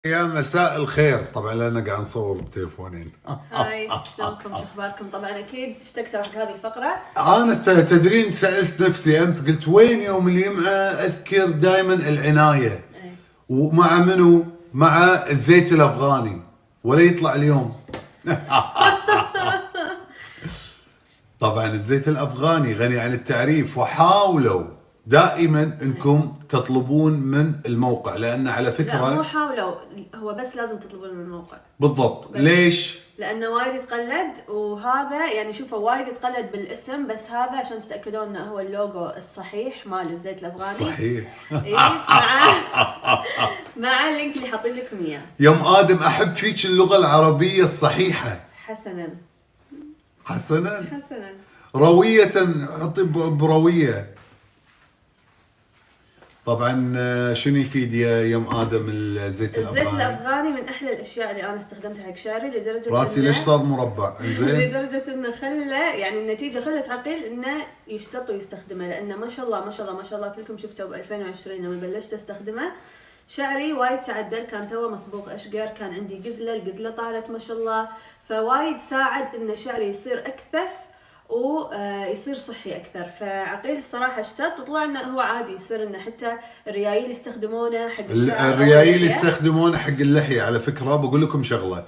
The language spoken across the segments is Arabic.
يا مساء الخير. طبعا لأننا قاعد نصور بتليفونين. هاي شلونكم شو اخباركم؟ طبعا اكيد اشتقتوا حق هذه الفقره. انا تدرين سألت نفسي امس قلت وين يوم الجمعة اذكر دائما العناية ايه. ومع منو؟ مع الزيت الافغاني ولا يطلع اليوم. طبعا الزيت الافغاني غني عن التعريف، وحاولوا دائما انكم تطلبون من الموقع لان على لا فكرة مو حاولوا، هو بس لازم تطلبون من الموقع. بالضبط. بس. ليش؟ لانه وايد يتقلد، وهذا يعني شوفوا وايد يتقلد بالاسم، بس هذا عشان تتاكدون انه هو اللوجو الصحيح مال الزيت الافغاني. صحيح. إيه مع اللينك اللي حاطين لكم اياه. يوم آدم أحب فيك اللغة العربية الصحيحة. حسنا حسنا. حسنا. روية، حطي بروية. طبعا شنو يفيد يا يوم آدم الزيت الزيت الأفغاني؟ الافغاني من احلى الاشياء اللي انا استخدمتها حق شعري، لدرجه راسي ليش صار مربع؟ انزين. لدرجه انه خلى يعني النتيجه خلت عقيل انه يشتط ويستخدمه، لانه ما شاء الله ما شاء الله ما شاء الله كلكم شفتوا ب 2020 لما بلشت استخدمه شعري وايد تعدل، كان توه مصبوغ اشقر، كان عندي قذله، القذله طالت ما شاء الله، فوايد ساعد ان شعري يصير اكثف ويصير صحي اكثر. فعقيل الصراحه اشتط وطلع انه هو عادي يصير انه حتى الريايل يستخدمونه حق الشعر. الريايل يستخدمونه حق اللحية. على فكرة بقول لكم شغلة،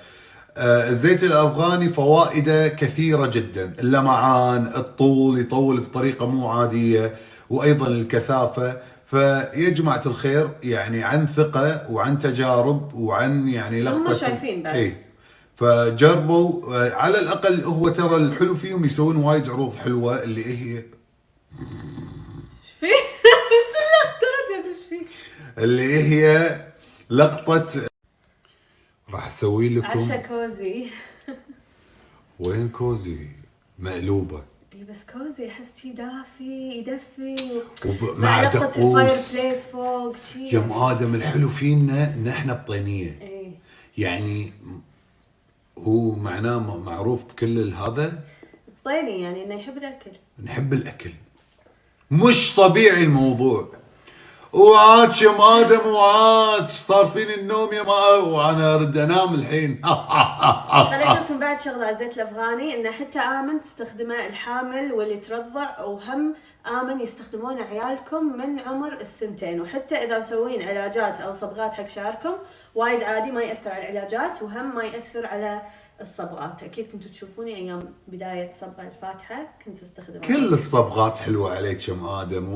الزيت الأفغاني فوائده كثيرة جدا، اللمعان، الطول، يطول بطريقة مو عادية، وأيضا الكثافة. فيا جماعة الخير يعني عن ثقة وعن تجارب وعن يعني لقطة هم شايفين بعد. اي فجربوا. على الأقل هو ترى الحلو فيهم يسوون وايد عروض حلوة اللي هي ايش فيه؟ بسم الله اخترت ايش فيه؟ اللي هي لقطة. راح اسوي لكم عشا كوزي. وين كوزي؟ مقلوبة. اي بس كوزي احس شي دافي يدفي مع لقطة الفاير دقوس. بليس فوق شي. يوم آدم الحلو فينا ان احنا بطينية، ايه يعني هو معناه معروف بكل هذا. طيني يعني انه يحب الاكل. نحب الاكل مش طبيعي الموضوع. وعاتش يوم آدم وعاتش صار فيني النوم يا ما، وانا اريد انام الحين. خليني اقول لكم بعد شغله على الزيت الافغاني، انه حتى امن تستخدمه الحامل واللي ترضع، وهم امن يستخدمونه عيالكم من عمر السنتين، وحتى اذا مسوين علاجات او صبغات حق شعركم وايد عادي ما ياثر على العلاجات، وهم ما ياثر على الصبغات. اكيد كنتوا تشوفوني ايام بدايه صبغه الفاتحه كنت استخدمها. كل الصبغات حلوة عليك يوم آدم.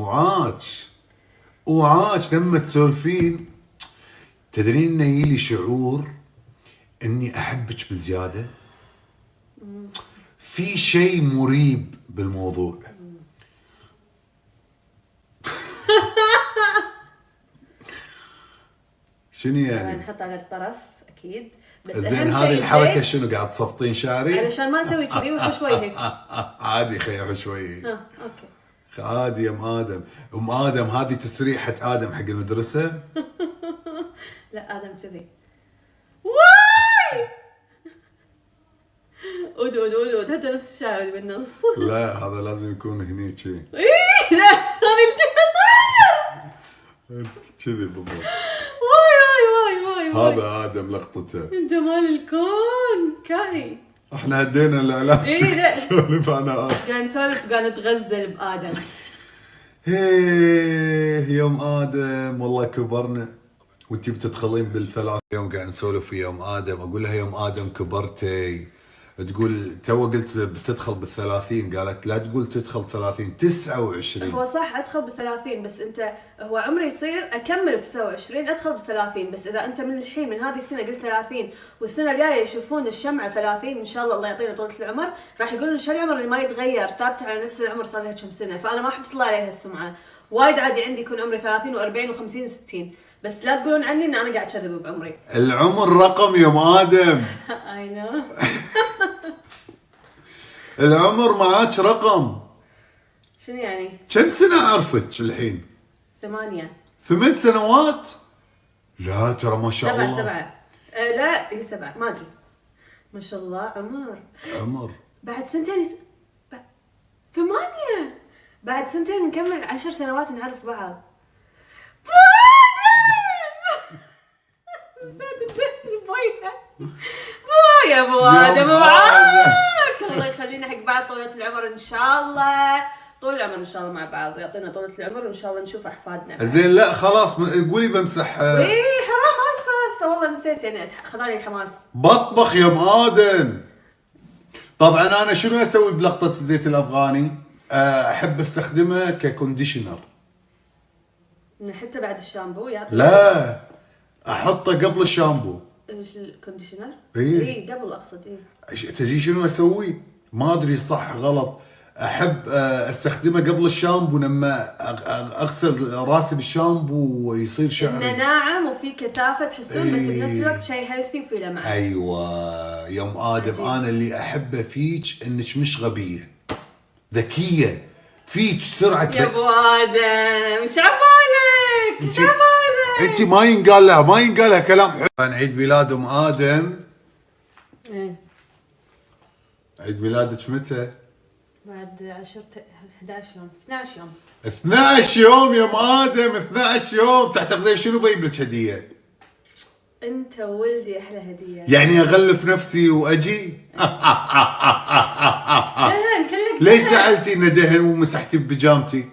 وعاتش لما تسولفين تدرين انه يجيلي شعور اني احبك بزياده. في شيء مريب بالموضوع. طبعاً شنو يعني؟ نحط على الطرف اكيد، بس زين اهم هذه شيء الحركه الزيت شنو قاعد تصفطين شعري؟ علشان ما اسوي كذي وشوي هيك. عادي خير شوي. اوكي. عادي يا ام ادم. ام ادم هذه تسريحه ادم حق المدرسه. لا ادم كذي. واي ودود ودود حتى نفس الشعر اللي بالنص. لا هذا لازم يكون هني شي ايه لا هذه الجهه طاير. كذي بالضبط. واي واي واي واي. هذا ادم لقطته. جمال الكون كاهي. احنا هدينا الاعلام. إيه، لا. سولف انا قاعد نسولف قاعد نتغزل بادم. هيه يوم ادم والله كبرنا. وانتي بتدخلين بالثلاث يوم قاعد نسولف في يوم ادم، اقول لها يوم ادم كبرتي، تقول تو قلت بتدخل بالثلاثين، قالت لا تقول تدخل 30 29. هو صح ادخل ب30، بس انت هو عمري يصير اكمل ب29 ادخل ب30، بس اذا انت من الحين من هذه السنه قلت 30 والسنه الجايه يشوفون الشمعه 30 ان شاء الله الله يعطينا طولة العمر، راح يقولون شو العمر اللي ما يتغير ثابته على نفس العمر صار لها كم سنه. فانا ما احب تطلع عليها السمعه. وايد عادي عندي يكون عمري 30 و40 و50 و60، بس لا تقولون عني ان انا قاعد اكذب بعمري. العمر رقم يوم ادم. اي نو. العمر معاك رقم. شنو يعني؟ كم سنه اعرفك الحين؟ 8. 8 سنوات؟ لا ترى ما شاء الله. 7 لا هي 7 ما ادري. ما شاء الله عمر بعد سنتين 8 بعد سنتين نكمل 10 سنوات نعرف بعض. نسيت مويه مويه ابو ادم معاك. الله يخلينا حق بعض طولة العمر ان شاء الله، طول العمر ان شاء الله مع بعض، يعطينا طولة العمر وان شاء الله نشوف احفادنا. زين لا خلاص قولي بمسح. اي حرام، اسفه والله نسيت، يعني خذاني الحماس. بطبخ يا ام ادم. طبعا انا شنو اسوي بلقطه الزيت الافغاني؟ احب استخدمه ككونديشنر. حتى بعد الشامبو يعطي؟ لا احطه قبل الشامبو. ايش الكونديشنر؟ إيه. اي قبل اقصد. اي تجي شنو اسوي؟ ما ادري صح غلط. احب استخدمه قبل الشامبو لما اغسل راسي بالشامبو ويصير شعري انه ناعم وفي كثافه تحسون. إيه. بس بنفس الوقت شيء هيلثي وفي لمعه. ايوه يا ام ادم. عجيب. انا اللي احبه فيك انك مش غبيه، ذكيه، فيك سرعه يا ابو ادم ايش عبالك؟ ايش عبالك؟ انت ما ينقال لها كلام حلو. كان عيد ميلاد ام ادم. ايه عيد ميلادك متى؟ بعد 11 يوم 12 يوم 12 يوم يا ام ادم. 12 يوم. تعتقدين شنو بجيب لك هديه؟ انت وولدي احلى هديه. يعني اغلف نفسي واجي؟ دهن كلك ليش دهن. زعلتي انه دهن ومسحتي ببيجامتي؟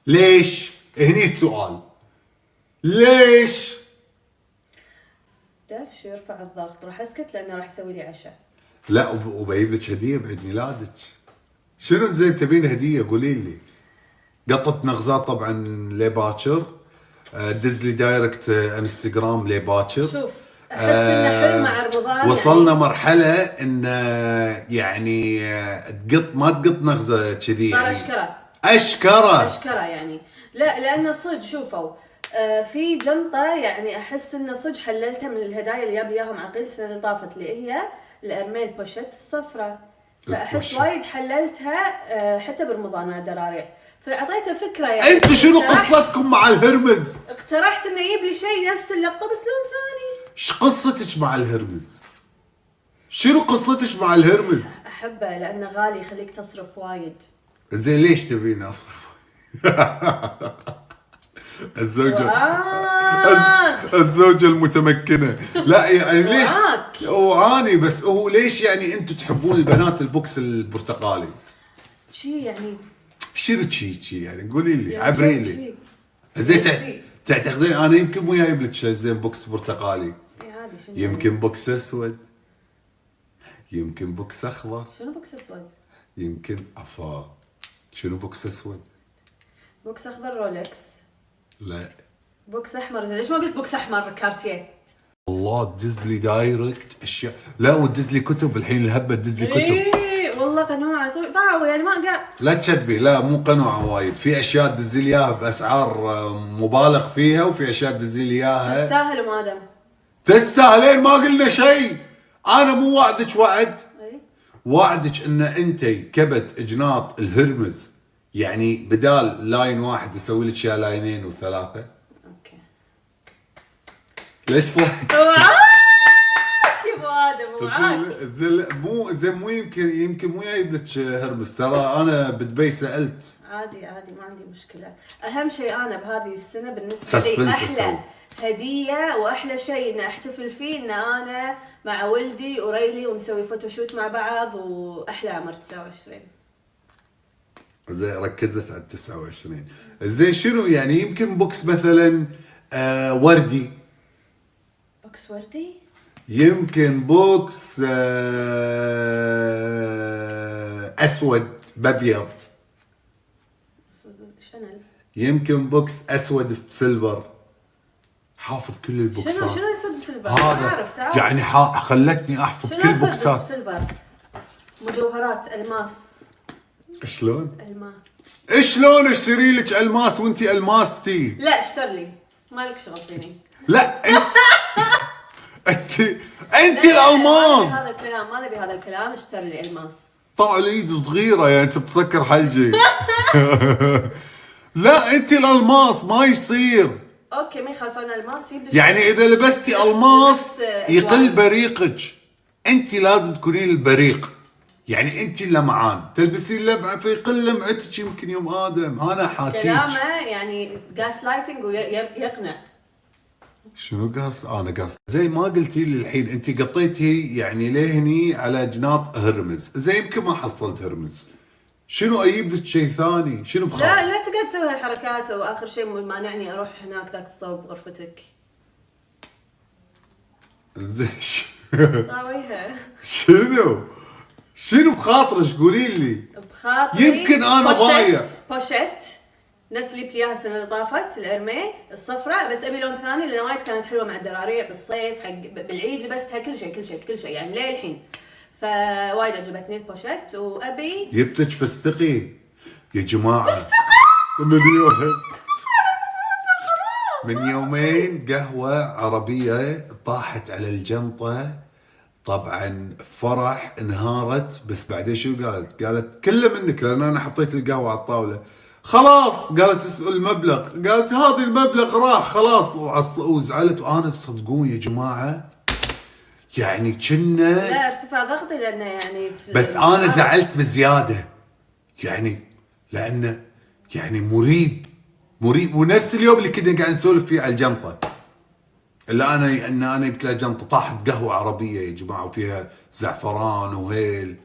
ليش؟ هني السؤال. ليش؟ دفش يرفع الضغط. راح اسكت لانه راح يسوي لي عشاء. لا وبجيب لك هديه بعيد ميلادك. شنو زين تبين هديه؟ قولي لي. قطة نغزات طبعا لباكر. دز لي دايركت انستغرام لباكر. شوف احس انه حلو مع رمضان. وصلنا مرحله ان يعني ما تقط نغزه كذي صار يعني. اشكره اشكره يعني. لا لانه صدق شوفوا في جنطه، يعني احس انه صدق حللتها من الهدايا اللي جاب اياهم عقيل السنه اللي طافت، اللي هي الارميل بوشيت الصفراء. فاحس البوشيت. وايد حللتها حتى برمضان مع الدراريع، فاعطيته فكره يعني. انتوا شنو اقترحت- قصتكم مع الهرمز؟ اقترحت انه يجيب لي شيء نفس اللقطه بس لون ثاني. ايش قصتك مع الهرمز؟ شنو قصتك مع الهرمز؟ احبه لانه غالي يخليك تصرف وايد. زين ليش تبيني اصرف؟ الزوجة الزوجة المتمكنة. لا يعني ليش؟ وعاك. وعاني بس هو ليش يعني انتم تحبون البنات البوكس البرتقالي؟ شي يعني شنو شي يعني قولي لي يعني عبري شي- لي. شي. زين شي. تعتقدين انا يمكن مو جايب لك زين بوكس برتقالي؟ إيه عادي. شنو يمكن بوكس اسود، يمكن بوكس اخضر، شنو بوكس اسود؟ يمكن عفا شنو بوكس اسود؟ بوكس اخضر رولكس. لا بوكس احمر. زين ليش ما قلت بوكس احمر كارتيه؟ الله تدز لي دايركت اشياء. لا وتدز لي كتب الحين الهبه تدز لي كتب. ايه والله قنوعه طاعوا يعني ما قاعد. لا تشذبي. لا مو قنوعه وايد. في اشياء تدز لي اياها باسعار مبالغ فيها، وفي اشياء تدز لي اياها تستاهل ام ادم. تستاهلين. ما قلنا شيء. انا مو وعدك وعد. اي وعدك ان انت كبت جناط الهرمز يعني بدال لاين واحد اسوي لك اياه لاينين وثلاثه. اوكي. ليش ضحك؟ وعاك يا ابو ادم وعاك. زين مو يمكن مو جايب لك هرمز. ترى انا بدبي سالت. عادي ما عندي مشكله. اهم شيء انا بهذه السنه بالنسبه Suspense لي أسوي. احلى هديه واحلى شيء ان احتفل فيه ان انا مع ولدي وريلي ونسوي فوتوشوت مع بعض، واحلى عمر 29. زين ركزت على 29. زين شنو يعني يمكن بوكس مثلا وردي. بوكس وردي. يمكن بوكس اسود بابيض. شنل. يمكن بوكس اسود بسيلفر. حافظ كل البوكسات. شنو اسود بسيلفر؟ هذا تعرف يعني خلتني احفظ شنو كل أسود بوكسات. بسيلفر؟ مجوهرات الماس. شلون؟ الماس. شلون اشتري لك الماس وانتي الماستي؟ لا اشتر لي، مالك شغل فيني. لا انت لا، الالماس. هذا الكلام ما نبي هذا الكلام. اشتر لي الماس. طلع الايد صغيره يعني انت بتسكر حلجي. لا انت الالماس ما يصير. اوكي ما يخالف انا الماس يبدو يعني اذا لبستي نفس- الماس نفس يقل ألوان. بريقك. انت لازم تكونين البريق. يعني انت اللمعان تلبسين لمعه فيقل لمعتك. يمكن يوم ادم انا حاكيك. كلامه يعني جاس لايتنج ويقنع. شنو قاص؟ انا قاص زي ما قلتي لي الحين انت قطيتي يعني لهني على جناط هرمز، زي يمكن ما حصلت هرمز. شنو اجيب لك شيء ثاني؟ شنو بخاف؟ لا تقعد تسوي هالحركات واخر شيء مانعني اروح هناك ذاك الصوب غرفتك. زين طاويها. شنو بخاطرك قولي لي؟ بخاطري يمكن أنا ضايع. بوشيت نفس اللي جبت اياها السنه اللي طافت، الارمي الصفراء، بس ابي لون ثاني لان وايد كانت حلوه مع الدراريع بالصيف، حق بالعيد لبستها كل شيء يعني للحين. فوايد عجبتني البوشيت وابي جبتك فستقي يا جماعه. من يومين قهوه عربيه طاحت على الجنطه، طبعا فرح انهارت. بس بعدين شو قالت كله منك لان انا حطيت القهوه على الطاوله. خلاص قالت اسال المبلغ، قالت هذا المبلغ راح خلاص، وزعلت. وانا تصدقون يا جماعه يعني كنا لا ارتفع ضغطي لانه يعني بس انا زعلت بزياده يعني، لانه يعني مريب. ونفس اليوم اللي كنا قاعد نسولف فيه على الجنطه، الا انا جبت لها جنطه طاحت قهوه عربيه يا جماعه وفيها زعفران وهيل.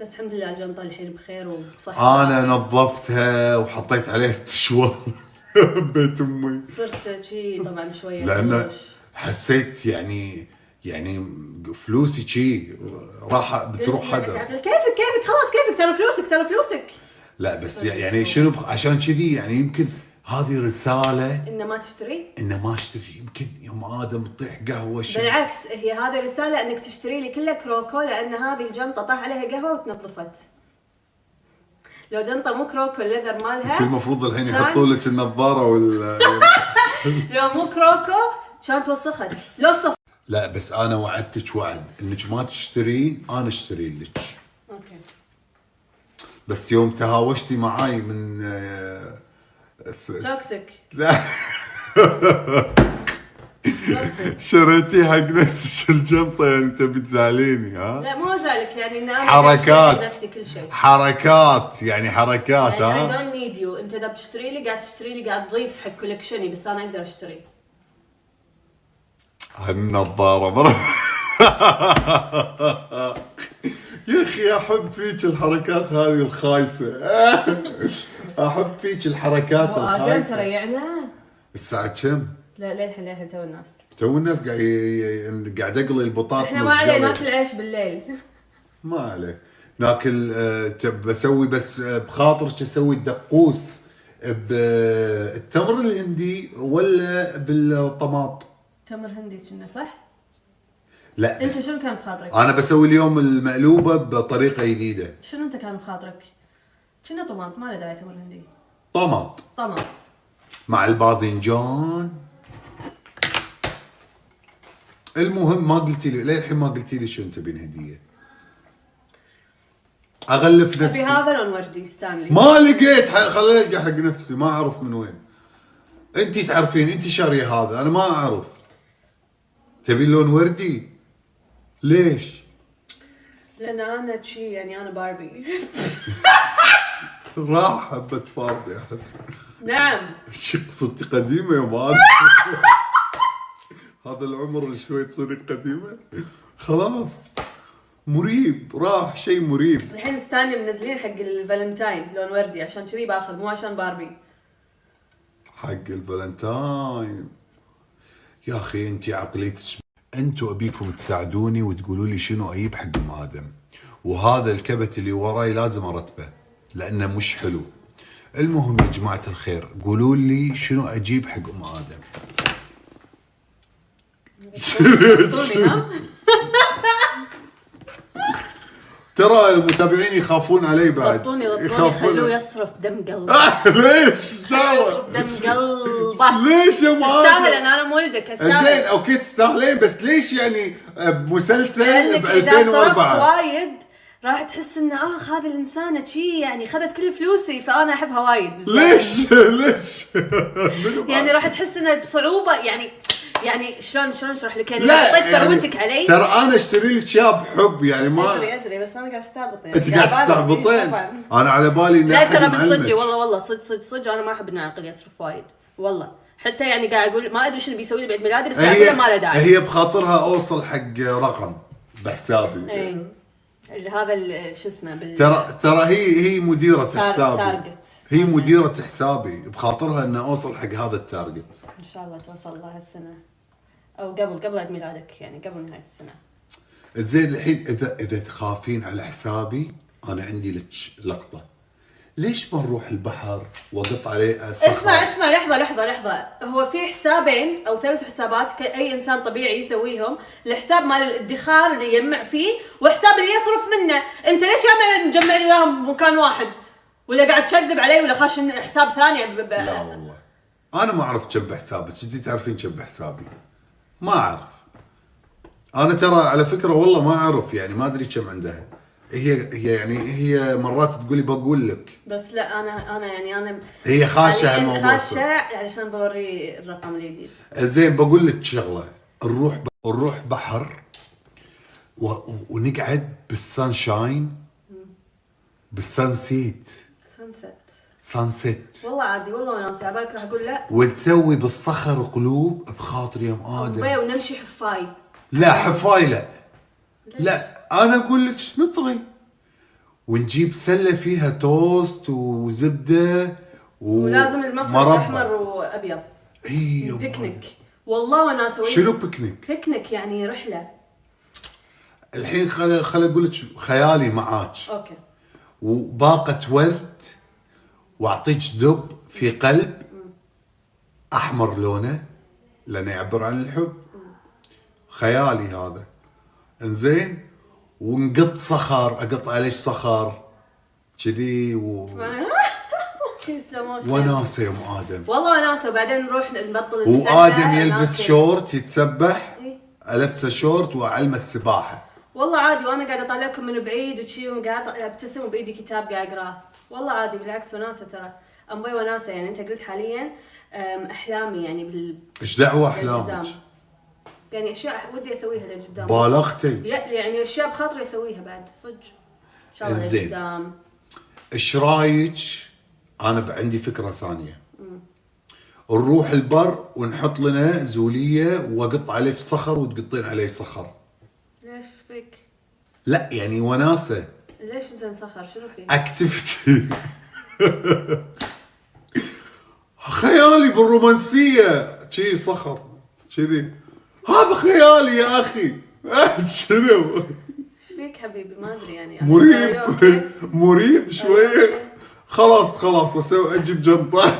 بس الحمد لله الجنطه الحين بخير وبصحه. انا نظفتها وحطيت عليها استشوار بيت امي. صرت شي طبعا شويه لان حسيت يعني فلوسي شي راح بتروح هذا. كيفك خلاص كيفك، ترى فلوسك. لا بس يعني شنو عشان كذي يعني يمكن هذه رساله انه ما تشتري، يمكن يوم ادم تطيح قهوه بالعكس هي هذه رساله انك تشتري لي كله كروكو، لان هذه الجنطه طاح عليها قهوه وتنظفت. لو جنطه مو كروكو الليذر مالها كل المفروض الحين يحطوا لك النظاره لو مو كروكو كانت توسخت لو صف. لا بس انا وعدتك وعد انك ما تشترين، انا اشتري لك. اوكي. بس يوم تهاوشتي معاي من توكسيك. لا شريتي حق نفسك الجنطه يعني تبي تزعليني؟ ها لا مو ازعلك، يعني ان انا حركات نفسي كل شيء حركات يعني ها. I don't need you. انت اذا بتشتري لي قاعد تضيف حق كولكشني، بس انا اقدر اشتري هالنظاره يا اخي احب فيك الحركات هذه الخايسه. احب فيك الحركات الخايسه. تريعنا الساعه كم؟ لا للحين تو الناس قاعد اقلي البطاطس. احنا ما علينا ناكل عيش بالليل. ما عليه ناكل. بسوي بس بخاطرك اسوي الدقوس بالتمر الهندي ولا بالطماط؟ تمر هندي كنا صح؟ لا انت شنو كان بخاطرك؟ انا بسوي اليوم المقلوبه بطريقه جديده. شنو انت كان بخاطرك؟ كنا طماط، ما له داعي تمر هندي. طماط مع الباذنجان. المهم ما قلتي لي للحين، ما قلتي لي شنو تبين هديه. اغلف نفسي. في هذا لون وردي ستانلي. ما لقيت، خليني القى حق نفسي، ما اعرف من وين. انتي تعرفين، انتي شاريه هذا، انا ما اعرف. تبين لون وردي؟ ليش؟ لان انا شي يعني انا باربي. راح حبة باربي احس. نعم. صرتي قديمة يا مال. هذا العمر شوي تصيري قديمة. خلاص مريب، راح شيء مريب. الحين ستانلي منزلين حق الفالنتاين لون وردي، عشان كذي باخذ مو عشان باربي. حق الفالنتاين يا اخي انتي عقليتك. انتوا ابيكم تساعدوني وتقولوا لي شنو اجيب حق ام ادم، وهذا الكبت اللي وراي لازم ارتبه لانه مش حلو. المهم يا جماعه الخير قولوا لي شنو اجيب حق ام ادم. ترى المتابعين يخافون علي بعد. غطوني خلوه يصرف دم قلبه. ليش؟ يصرف دم قلبه. ليش يا ماما؟ تستاهل، انا مو ولدك استاهل. زين اوكي تستاهلين، بس ليش يعني بمسلسل ب 2004 اذا صرفت وايد راح تحس ان هذه الانسانه شي يعني خذت كل فلوسي فانا احبها وايد. ليش؟ يعني راح تحس انه بصعوبه يعني شلون اشرح لك؟ يعني حطيت ثروتك علي. ترى انا اشتري لك اياه بحب يعني ما ادري بس انا قاعد استعبط يعني. انت قاعد تستعبطين. انا على بالي لا ترى من صدقي والله صدق انا ما احب ان العقل يصرف وايد والله. حتى يعني قاعد اقول ما ادري شنو بيسوي لي بعيد ميلادي، بس قاعد اقول ما له داعي. هي بخاطرها اوصل حق رقم بحسابي. اي هذا شو اسمه ترى هي مديرة حسابي. تارجت. هي مديرة حسابي، بخاطرها ان اوصل حق هذا التارجت. ان شاء الله توصل لها السنة او قبل عيد ميلادك، يعني قبل نهاية السنة. زين الحين اذا تخافين على حسابي، انا عندي لك لقطة. ليش ما نروح البحر واقط عليه صخرة؟ اسمع لحظة. هو في حسابين او 3 حسابات اي انسان طبيعي يسويهم، الحساب مال الادخار اللي يجمع فيه، وحساب اللي يصرف منه. انت ليش يا مجمع لي اياهم بمكان واحد؟ ولا قاعد تكذب علي ولا خاش حساب ثاني؟ لا والله انا ما اعرف كم حسابك، انت تعرفين كم حسابي؟ ما اعرف. انا ترى على فكرة والله ما اعرف، يعني ما ادري كم عندها. هي مرات تقولي بقول لك، بس لا انا هي خاشه هالموضوع، خاشه علشان بوري الرقم الجديد. زين بقول لك شغله، نروح بحر ونقعد بالسانشاين، بالسانسيت، سانسيت. والله عادي، والله وناسي على بالك راح اقول لا. وتسوي بالصخر قلوب بخاطر يا ادم. ونمشي حفاي. لا حفاي لا انا اقول لك نطري ونجيب سله فيها توست وزبده ولازم المفرش احمر وابيض. اي بيكنيك والله وانا اسوي. شنو بيكنيك؟ بيكنيك يعني رحله. الحين خل اقول لك خيالي معاك. اوكي. وباقه ورد واعطيك دب في قلب احمر لونه لانه يعبر عن الحب. خيالي هذا. انزين ونقط صخر، اقط عليه صخر كذي وناسه يا ام ادم. والله وناسه. وبعدين نروح نبطل السباحه وادم يلبس شورت يتسبح. البسه شورت واعلمه السباحه. والله عادي، وانا قاعده اطالعكم من بعيد وشي وقاعد ابتسم وبايدي كتاب قاعد اقراه. والله عادي بالعكس وناسه ترى. امبي وناسه يعني. انت قلت حاليا احلامي يعني ايش دعوه احلامك؟ يعني اشياء ودي اسويها لقدام. بالغتي؟ يعني اشياء بخاطري اسويها بعد صدق ان شاء الله لقدام. ايش رايك؟ انا عندي فكره ثانيه. نروح البر ونحط لنا زوليه واقط عليك صخر وتقطين عليه صخر. ليش فيك؟ لا يعني وناسه. ليش زين صخر؟ شنو فيه؟ اكتيفيتي. خيالي بالرومانسيه شي صخر كذي. هذا خيالي يا اخي. شنو؟ ايش فيك حبيبي؟ ما ادري يعني. مريب شويه. خلاص اسوي اجيب جنطه.